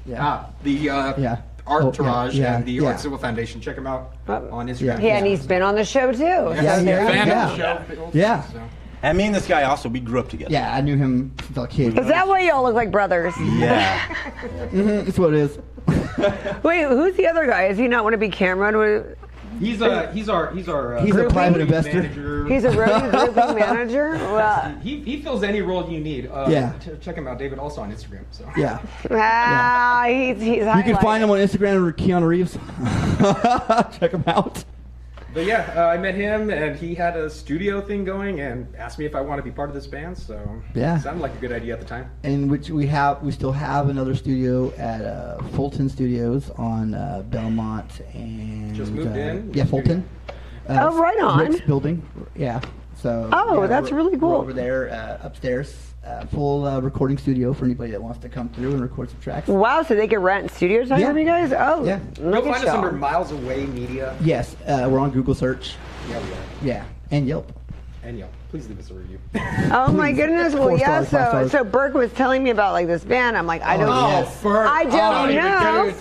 Yeah. The Yeah. Art Oh, Tourage yeah, and the yeah. Art Civil Foundation. Check him out on Instagram. Yeah, and he's been on the show too. Yeah, So there you Fan go. of the show. Yeah. So. And me and this guy also, we grew up together. Yeah, I knew him since I was a kid. Is that why y'all look like brothers? Yeah. That's what it is. Wait, who's the other guy? Does he not want to be cameraed? He's our He's a Groupie? private investor. manager. He's a roadie grouping manager? Well, He fills any role you need. Yeah. Check him out, David, also on Instagram. So. Yeah. he's You can find him on Instagram under Keanu Reeves. Check him out. But yeah, I met him and he had a studio thing going and asked me if I want to be part of this band. So Yeah. it sounded like a good idea at the time. In which we still have another studio at Fulton Studios on Belmont and Just moved in. Yeah, Fulton. Oh, right on. Rick's building. Yeah. So. Oh, yeah, that's we're- really cool. We're over there upstairs, full recording studio for anybody that wants to come through and record some tracks. Wow, so they can rent studios out Yeah. from you guys? Oh, Yeah. You'll look find at us under y'all. Miles Away Media. Yes, we're on Google search. Yeah, we are. Yeah, and Yelp. And Yelp. Please leave us a review. Oh my goodness! Well, 4 yeah. stars, 5 stars. So Burke was telling me about like this band. I'm like, I don't know. Bert. I don't know.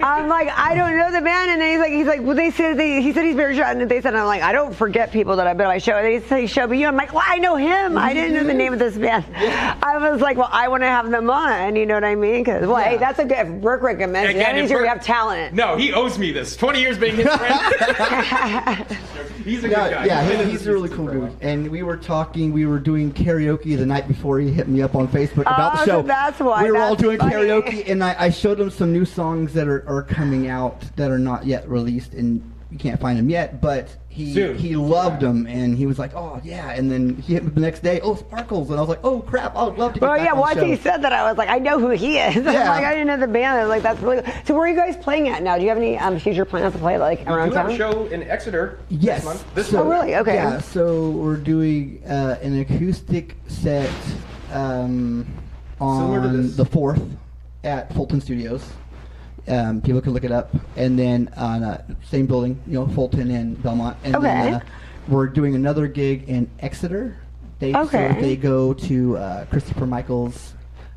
I'm like, I don't know the band, and then he's like, well, they said he said he's very shot, and they said, I'm like, I don't forget people that I've been on my show. And they said he showed me you. I'm like, well, I know him. I didn't know the name of this band. I was like, well, I want to have them on. You know what I mean? Because well, hey, that's a good. If Burke recommends it, that Again, means if you Burke- have talent. No, he owes me this. 20 years being his friend. He's a good guy. Yeah, he's a really cool dude. And we were talking, we were doing karaoke the night before he hit me up on Facebook about the Oh, show. so that's why. We were all That's doing funny. karaoke, and I showed him some new songs that are coming out that are not yet released, and you can't find them yet, but Soon. he loved them, and he was like, oh, yeah. And then he hit me the next day, oh, Sparkles. And I was like, oh, crap, I would love to get Well, back yeah, on once the show. he said that, I was like, I know who he is. I'm Yeah. like, I didn't know the band. I was like, that's really good. So where are you guys playing at now? Do you have any future plans to play like We around do have town? a show in Exeter Yes. this month. This So- Oh, really? Okay. Yeah, so we're doing an acoustic set Similar to on this? the 4th at Fulton Studios. People can look it up. And then on same building, Fulton and Belmont. And then Okay. we're doing another gig in Exeter. Okay. So they go to Christopher Michaels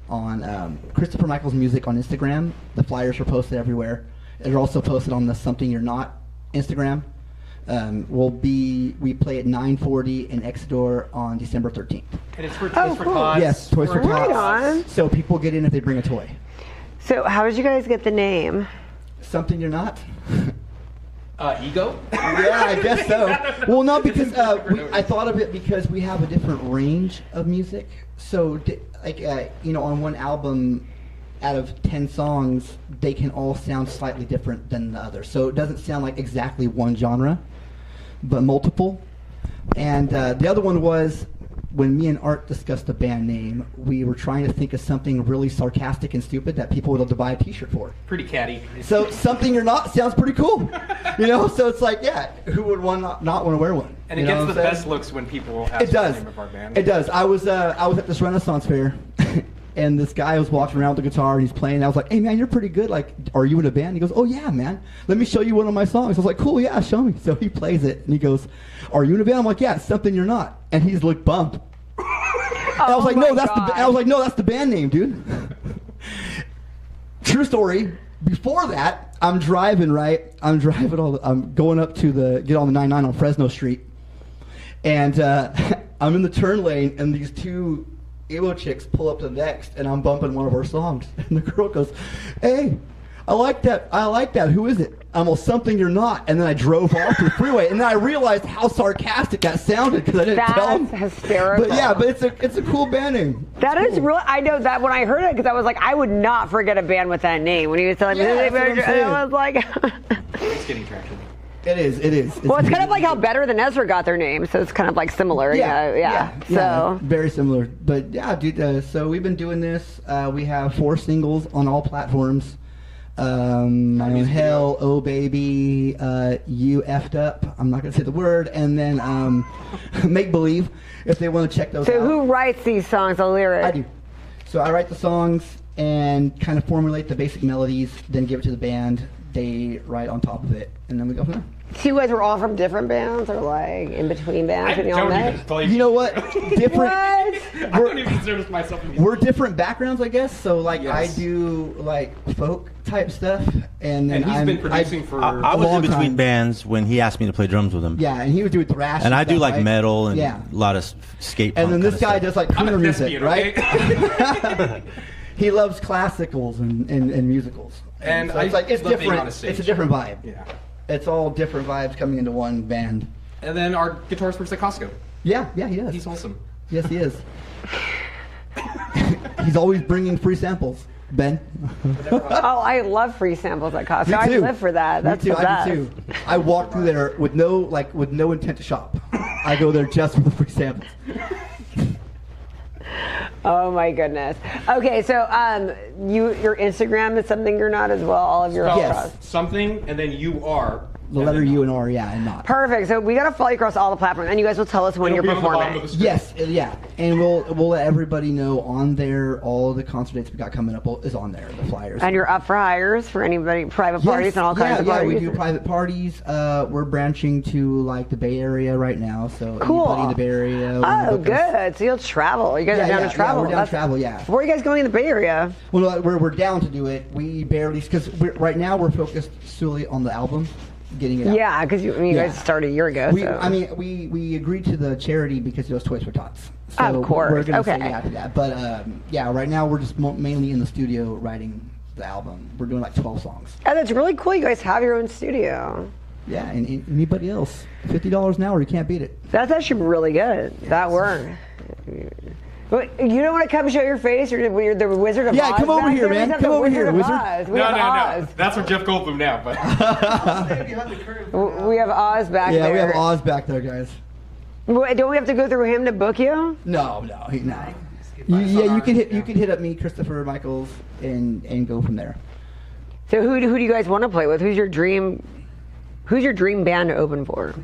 on Christopher Michaels Music on Instagram. The flyers are posted everywhere. They're also posted on the Something You're Not Instagram. We play at 9:40 in Exeter on December 13th. And it's for Oh, Toys for cool. Tots. Yes, Toys for Right Tots. on. So people get in if they bring a toy. So how did you guys get the name? Something You're Not? Ego? Yeah, I guess so. Well, no, because I thought of it because we have a different range of music. So, on one album, out of 10 songs, they can all sound slightly different than the other. So it doesn't sound like exactly one genre, but multiple. And the other one was when me and Art discussed the band name, we were trying to think of something really sarcastic and stupid that people would love to buy a T-shirt for. Pretty catty. So Something You're Not sounds pretty cool, So it's like, yeah, who would not want to wear one? And it You know gets what the I'm best saying? looks when people ask It does. the name of our band. It does. I was at this Renaissance fair, and this guy was walking around with the guitar and he's playing. I was like, "Hey man, you're pretty good. Like, are you in a band?" He goes, "Oh yeah, man. Let me show you one of my songs." I was like, "Cool, yeah, show me." So he plays it and he goes, "Are you in a band?" I'm like, "Yeah, it's Something You're Not." And he's like bummed. And I was like, my "No, that's God. I was like, "No, that's the band name, dude." True story. Before that, I'm driving. I'm going up to get on the 99 on Fresno Street, and I'm in the turn lane, and these two emo chicks pull up to the next, and I'm bumping one of our songs, and the girl goes, "Hey, I like that. Who is it?" I'm all, "Something You're Not." And then I drove off to the freeway, and then I realized how sarcastic that sounded because I didn't tell them. That's hysterical. But yeah, but it's a cool band name. That is real. I know that when I heard it, because I was like, I would not forget a band with that name. When he was telling me, Yeah, that's what I'm and saying. I was like, It's getting traction. It is. well, it's kind of like how Better Than Ezra got their name, so it's kind of like similar. Yeah. So very similar. But yeah, dude. So we've been doing this. We have 4 singles on all platforms. Hell, Oh Baby, You Effed Up. I'm not gonna say the word, and then Make Believe. If they want to check those So out. who writes these songs, the lyrics? I do. So I write the songs and kind of formulate the basic melodies, then give it to the band. They write on top of it, and then we go from there. So you guys were all from different bands, or like in between bands, I and you all don't met? even play. You know what? Different. What? I don't even consider myself a musician. We're different backgrounds, I guess. So like Yes. I do like folk type stuff, and then And he's been producing for I a was long in between time. bands when he asked me to play drums with him. Yeah, and he would do thrash. And I do stuff, like right? metal and Yeah. a lot of skate And punk then this kinda guy stuff. does like I'm a crooner music, thespian, right? okay? He loves classicals and musicals. And so it's I like it's love being different. on a stage. It's a different vibe. Yeah. It's all different vibes coming into one band. And then our guitarist works at Costco. Yeah, he does. He's awesome. Yes, he is. He's always bringing free samples, Ben. Oh, I love free samples at Costco. Me I too. live for that. That's Me too. the best. I do too. I walk through there with no intent to shop. I go there just for the free samples. Oh my goodness. Okay, so your Instagram is Something You're Not as well. All of your Yes. stuff. Something, and then you are The letter U and R, yeah, and not. Perfect. So we got to follow you across all the platforms, and you guys will tell us when It'll you're be on the bottom performing. of the script. Yes, yeah, and we'll let everybody know on there. All the concert dates we got coming up is on there. The flyers. And you're up for hires for anybody, private parties and all kinds of parties. Yeah, we do private parties. We're branching to like the Bay Area right now, so Cool. anybody in the Bay Area. Oh, good. So you'll travel. You guys are down to travel. we're down to travel. Yeah. Where are you guys going in the Bay Area? Well, we're down to do it. We barely because right now we're focused solely on the album, getting it out. Yeah, because you Yeah. guys started a year ago. So. I mean, we agreed to the charity because it was Toys for Tots. So Of course. we're gonna Okay. say yeah to that. But yeah, right now we're just mainly in the studio writing the album. We're doing like 12 songs. Oh, that's really cool. You guys have your own studio. Yeah, and anybody else, $50 an hour, you can't beat it. That's actually really good. That worked. But you don't want to come show your face? You're the Wizard of Oz. Yeah, come over back here, there? We man. have Come the over here, of Wizard. Oz. We No, have no. Oz. That's for Jeff Goldblum now, but We have Oz back Yeah, there. we have Oz back there, guys. Don't we have to go through him to book you? No, he's not. You can hit up me, Christopher Michaels, and go from there. So who do you guys want to play with? Who's your dream band to open for?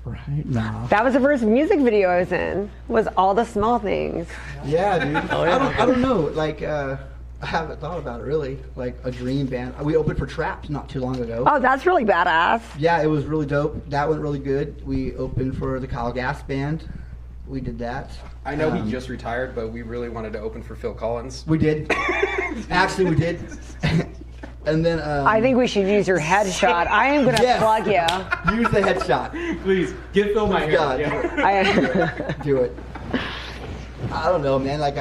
Right now. That was the first music video I was in. Was All the Small Things. Yeah, dude. I don't know. Like, I haven't thought about it really. Like a dream band. We opened for Trapped not too long ago. Oh, that's really badass. Yeah, it was really dope. That went really good. We opened for the Kyle Gass Band. We did that. I know he just retired, but we really wanted to open for Phil Collins. We did. Actually, we did. And then I think we should use your headshot. I am going to Yes. plug you. use the headshot. Please give Phil my hair. God, Yeah. do it. I don't know, man. Like,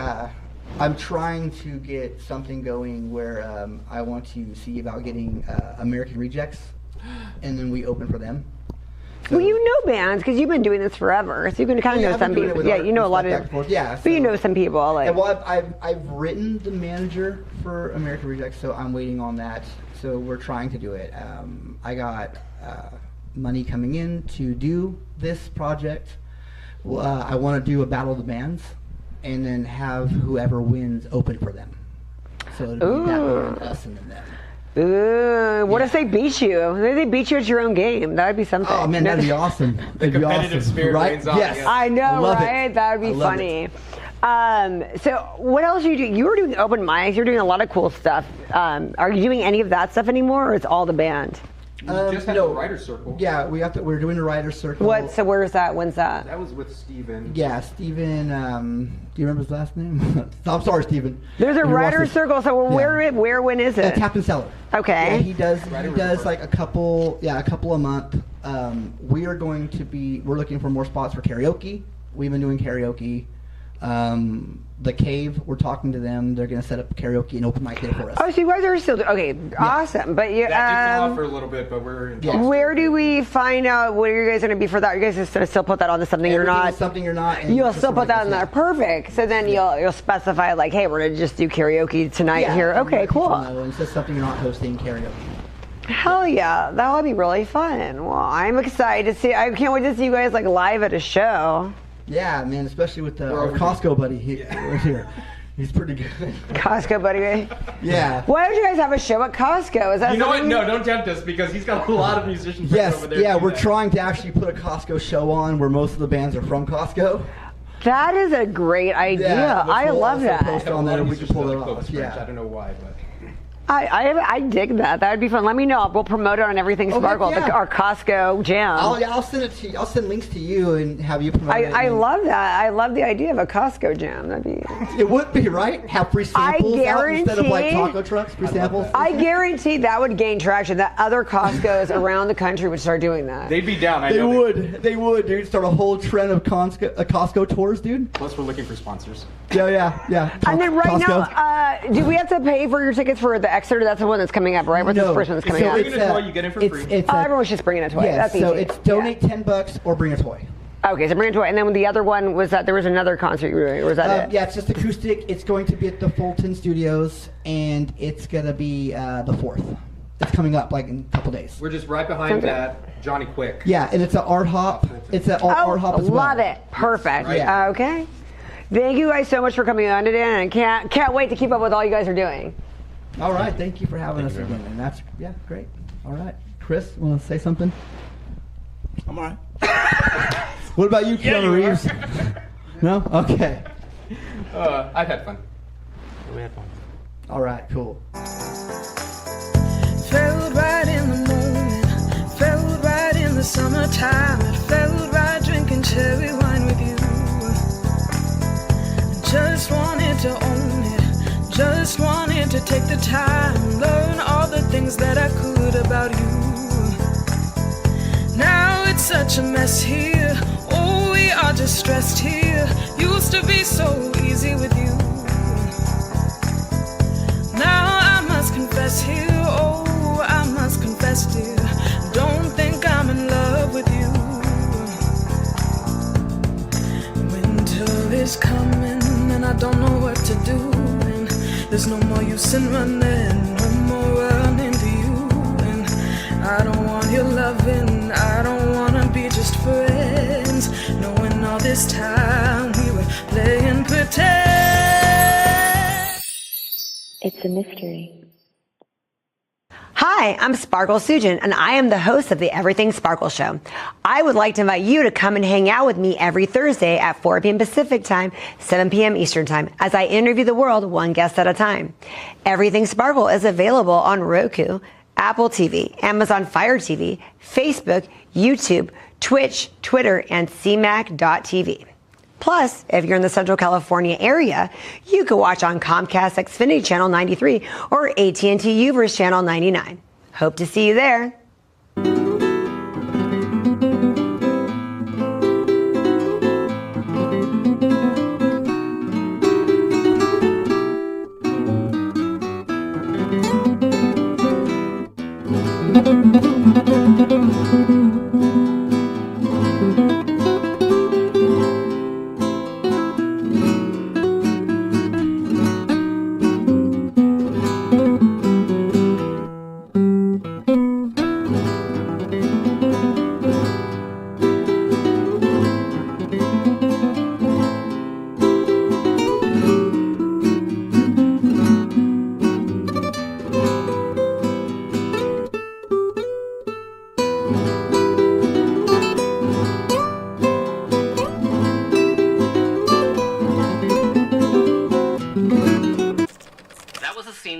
I'm trying to get something going where I want to see about getting American Rejects, and then we open for them. Well, you know bands because you've been doing this forever, so you can kind of know I've some been doing it people. with Yeah, art you know a and lot stuff back of. and forth. Yeah, but you so- know some people. Like, And well, I've written the manager for American Rejects, so I'm waiting on that. So we're trying to do it. I got money coming in to do this project. I want to do a battle of the bands, and then have whoever wins open for them. So it'll be that band, us, and then them. ooh, what if they beat you? What if they beat you at your own game? That would be something. Oh man, that'd be awesome. It'd be competitive awesome, spirit right? reigns on, Yes, yeah. I know, love it. right? That would I be love funny. So what else are you doing? You were doing open mics. You're doing a lot of cool stuff. Are you doing any of that stuff anymore, or it's all the band? We just had the writer's circle. Yeah, we're doing the writer's circle. What? So where's that? When's that? That was with Steven. Yeah, Steven, do you remember his last name? I'm sorry, Steven. There's a If you're writer's watching- circle. So where, when is it? Captain Seller. Okay. Yeah, he does Report. like a couple a month. We're looking for more spots for karaoke. We've been doing karaoke. The Cave, we're talking to them. They're going to set up karaoke and open mic there for us. Oh, so you guys are still okay? Awesome. But you, That did fall off for a little bit, but we're in talks. where do we find out what you guys are going to be for that? You guys just going to still put that on to something you're Everything not. is something you're not. and You'll just still put something that in there. else, Perfect. So then you'll specify like, hey, we're going to just do karaoke tonight yeah. here. Yeah, Okay, let people cool. know, and it's just something you're not hosting karaoke. Hell yeah, that would be really fun. Well, I'm excited to see. I can't wait to see you guys like live at a show. Yeah, man, especially with our over Costco buddy here. He's pretty good. Costco, buddy. Yeah. Why don't you guys have a show at Costco? Is that You know what? something- No, don't tempt us because he's got a lot of musicians Yes, over there. yeah, to do we're that. trying to actually put a Costco show on where most of the bands are from Costco. That is a great idea. Yeah, which I we'll love also that. post Got a on lot there, of we can musicians pull that it are close off. to French. Yeah. I don't know why, but I dig that. That would be fun. Let me know. We'll promote it on Everything Oh, heck Sparkle, yeah. our Costco jam. I'll send it to you. I'll send links to you and have you promote it. I and- love that. I love the idea of a Costco jam. That'd be. It would be, right? Have free samples out instead of like guarantee- taco trucks, free samples. I guarantee that would gain traction. That other Costco's around the country would start doing that. they'd be down. I They know would, dude. Start a whole trend of Costco tours, dude. Plus, we're looking for sponsors. Yeah. And then right Costco. now, do we have to pay for your tickets for the Exeter? That's the one that's coming up, right? What's the first one that's coming so up? Bring it's, in a toy, you get it for free. It's Everyone's just bringing a toy. yeah, That's so easy. it's donate $10 or bring a toy. Okay, so bring a toy. And then the other one was that there was another concert you were doing, or was that it? Yeah, it's just acoustic. It's going to be at the Fulton Studios, and it's gonna be the 4th. It's coming up like in a couple days. We're just right behind that Johnny Quick. Yeah, and it's an art hop. It's an art hop as well. Love it. Perfect. Yeah. Okay. Thank you guys so much for coming on today, and I can't wait to keep up with all you guys are doing. All right, thank you for having us again, and that's great. All right. Chris, want to say something? I'm alright. What about you, Keanu Reeves? No? Okay. I've had fun. We had fun. All right, cool. Felt right in the moment, felt right in the summertime. It felt right drinking cherry wine with you. Just wanted to own it, just wanted to take the time, learn all the things that I could about you. Now it's such a mess here, oh we are just stressed here. Used to be so easy with you. Now I must confess here, oh I must confess dear, don't think I'm in love with you. Winter is coming and I don't know what to do, and there's no more use in running, no more running to you. And I don't want your loving, I don't wanna be just friends, knowing all this time we were playing pretend. It's a mystery. Hi, I'm Sparkle Sujan, and I am the host of the Everything Sparkle Show. I would like to invite you to come and hang out with me every Thursday at 4 p.m. Pacific Time, 7 p.m. Eastern Time, as I interview the world one guest at a time. Everything Sparkle is available on Roku, Apple TV, Amazon Fire TV, Facebook, YouTube, Twitch, Twitter, and CMAC.tv. Plus, if you're in the Central California area, you can watch on Comcast Xfinity Channel 93 or AT&T Uverse Channel 99. Hope to see you there.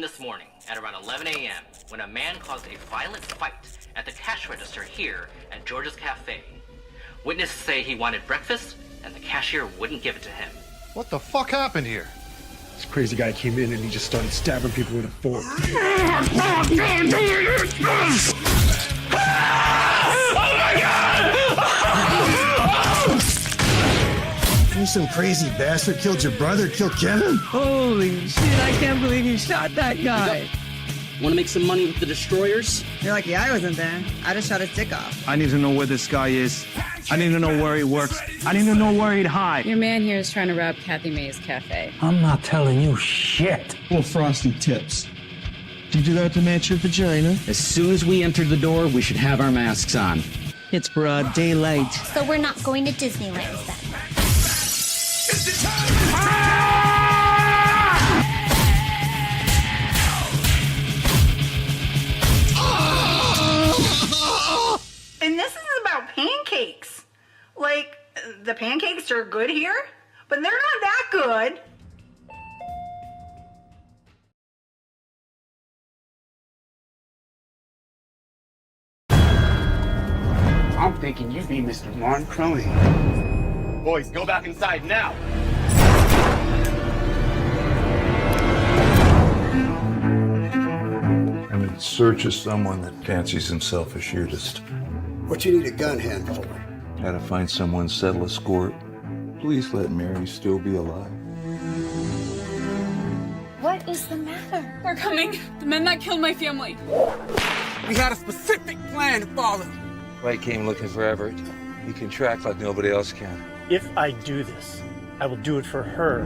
This morning at around 11 a.m. when a man caused a violent fight at the cash register here at George's Cafe. Witnesses say he wanted breakfast and the cashier wouldn't give it to him. What the fuck happened here? This crazy guy came in and he just started stabbing people with a fork. You some crazy bastard killed your brother, killed Kevin? Holy shit, I can't believe you shot that guy. Want to make some money with the destroyers? You're lucky I wasn't there. I just shot his dick off. I need to know where this guy is. I need to know where he works. I need to know where he'd hide. Your man here is trying to rob Kathy May's cafe. I'm not telling you shit. Well, frosty tips. Did you do that to match your vagina? As soon as we enter the door, we should have our masks on. It's broad daylight. So we're not going to Disneyland then. And this is about pancakes. Like, the pancakes are good here, but they're not that good. I'm thinking you be Mr. Martin Crony. Boys, go back inside now. I'm in search of someone that fancies himself a shootist. What you need a gun hand for? How to find someone, settle a score. Please let Mary still be alive. What is the matter? They're coming. The men that killed my family. We had a specific plan to follow. White came looking for Everett. He can track like nobody else can. If I do this, I will do it for her.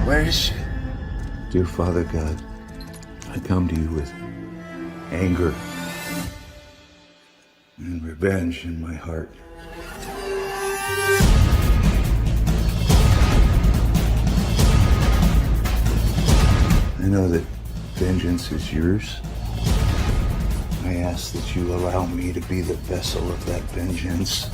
Where is she? Dear Father God, I come to you with anger and revenge in my heart. I know that vengeance is yours, I ask that you allow me to be the vessel of that vengeance.